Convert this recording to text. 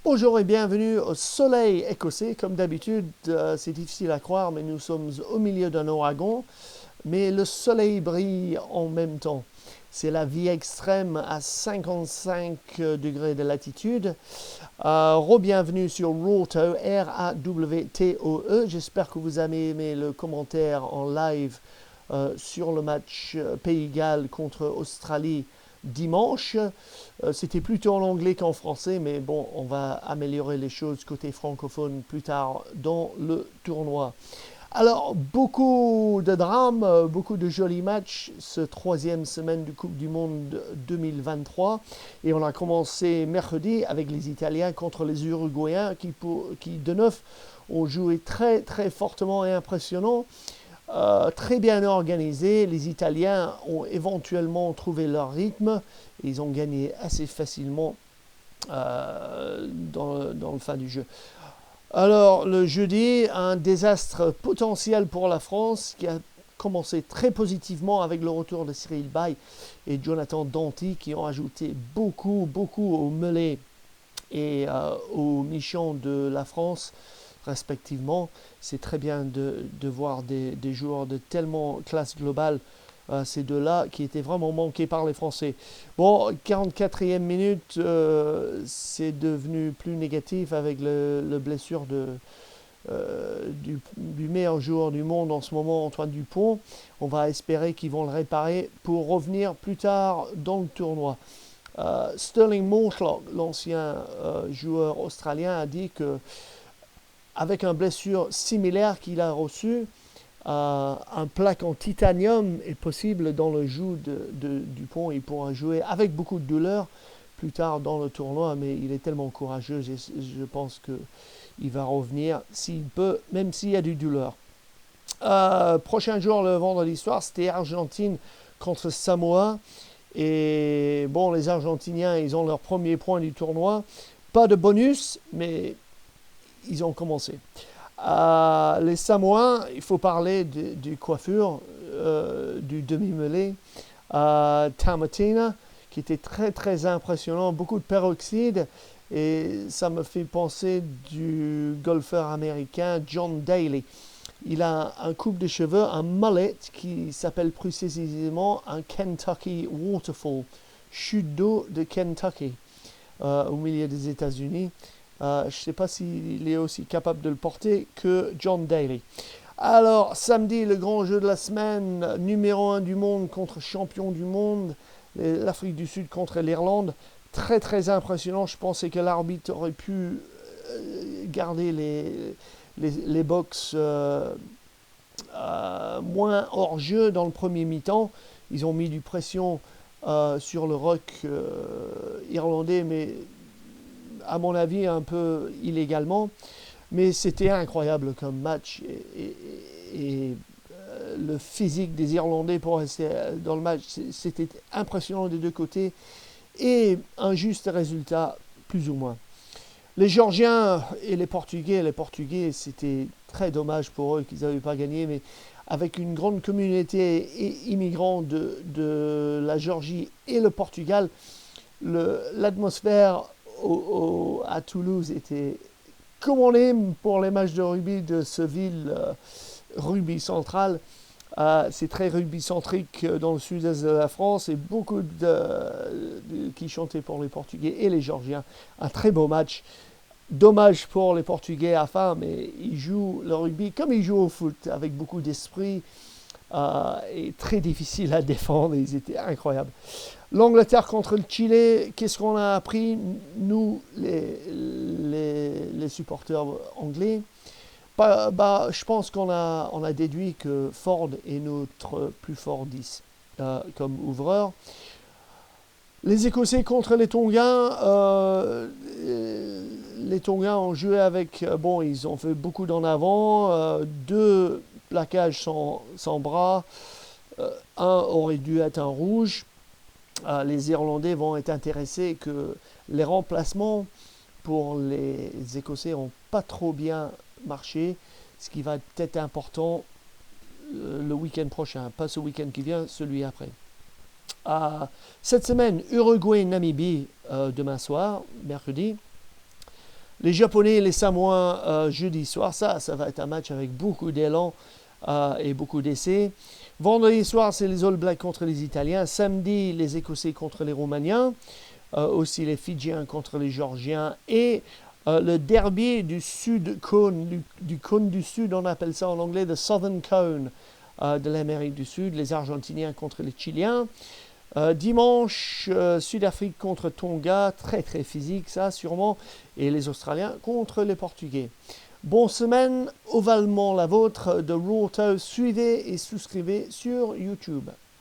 Bonjour et bienvenue au soleil écossais. Comme d'habitude, c'est difficile à croire, mais nous sommes au milieu d'un ouragan, mais le soleil brille en même temps. C'est la vie extrême à 55 degrés de latitude. Re-bienvenue sur Rawto, R-A-W-T-O-E. J'espère que vous avez aimé le commentaire en live sur le match Pays de Galles contre Australie dimanche. C'était plutôt en anglais qu'en français, mais bon, on va améliorer les choses côté francophone plus tard dans le tournoi. Alors, beaucoup de drames, beaucoup de jolis matchs, ce troisième semaine du Coupe du Monde 2023. Et on a commencé mercredi avec les Italiens contre les Uruguayens qui de neuf, ont joué très très fortement et impressionnant. Très bien organisé, les Italiens ont éventuellement trouvé leur rythme et ils ont gagné assez facilement dans le fin du jeu. Alors le jeudi, un désastre potentiel pour la France qui a commencé très positivement avec le retour de Cyril Bay et Jonathan Danty qui ont ajouté beaucoup au mêlée et aux méchants de la France respectivement. C'est très bien de voir des joueurs de tellement classe globale, ces deux-là, qui étaient vraiment manqués par les Français. Bon, 44e minute, c'est devenu plus négatif avec le blessure du meilleur joueur du monde en ce moment, Antoine Dupont. On va espérer qu'ils vont le réparer pour revenir plus tard dans le tournoi. Sterling Mortlock, l'ancien joueur australien, a dit que avec une blessure similaire qu'il a reçue, un plaque en titanium est possible dans le genou de Dupont. Il pourra jouer avec beaucoup de douleur plus tard dans le tournoi, mais il est tellement courageux, je pense qu'il va revenir s'il peut, même s'il y a du douleur. Prochain jour, le vendredi soir, c'était Argentine contre Samoa. Et bon, les Argentiniens, ils ont leur premier point du tournoi. Pas de bonus, mais ils ont commencé. Les Samoans, il faut parler du coiffure, du demi-mêlée. Tamatina, qui était très très impressionnant, beaucoup de peroxyde. Et ça me fait penser du golfeur américain John Daly. Il a un coupe de cheveux, un mullet qui s'appelle plus précisément un Kentucky Waterfall, chute d'eau de Kentucky, au milieu des États-Unis. Je ne sais pas s'il est aussi capable de le porter que John Daly. Alors, samedi, le grand jeu de la semaine, numéro 1 du monde contre champion du monde, l'Afrique du Sud contre l'Irlande. Très très impressionnant, je pensais que l'arbitre aurait pu garder les box moins hors jeu dans le premier mi-temps. Ils ont mis du pression sur le ruck irlandais, mais à mon avis un peu illégalement. Mais c'était incroyable comme match et le physique des Irlandais pour rester dans le match, c'était impressionnant des deux côtés et un juste résultat plus ou moins. Les Géorgiens et les Portugais, c'était très dommage pour eux qu'ils n'avaient pas gagné, mais avec une grande communauté immigrante de la Géorgie et le Portugal, l'atmosphère à Toulouse était comme on aime pour les matchs de rugby de ce ville rugby central. C'est très rugby centrique dans le sud-est de la France et beaucoup qui chantaient pour les Portugais et les Géorgiens. Un très beau match. Dommage pour les Portugais à la fin, mais ils jouent le rugby comme ils jouent au foot, avec beaucoup d'esprit et très difficile à défendre. Ils étaient incroyables. L'Angleterre contre le Chili, qu'est-ce qu'on a appris, nous, les supporters anglais? Je pense qu'on a déduit que Ford est notre plus fort 10 comme ouvreur. Les Écossais contre les Tongiens, les Tongiens ont joué avec, ils ont fait beaucoup d'en avant, deux plaquages sans bras, un aurait dû être un rouge. Les Irlandais vont être intéressés que les remplacements pour les Écossais n'ont pas trop bien marché, ce qui va être peut-être important le week-end prochain, pas ce week-end qui vient, celui après. Cette semaine, Uruguay-Namibie demain soir, mercredi. Les Japonais et les Samoans jeudi soir, ça va être un match avec beaucoup d'élan et beaucoup d'essais. Vendredi soir, c'est les All Blacks contre les Italiens. Samedi, les Écossais contre les Roumaniens. Aussi les Fidjiens contre les Géorgiens. Et le derby du Sud Cone, du cône du Sud, on appelle ça en anglais, the Southern Cone de l'Amérique du Sud. Les Argentiniens contre les Chiliens. Dimanche, Sud-Afrique contre Tonga, très très physique ça sûrement, et les Australiens contre les Portugais. Bonne semaine, ovalement la vôtre de Raw Toast. Suivez et souscrivez sur YouTube.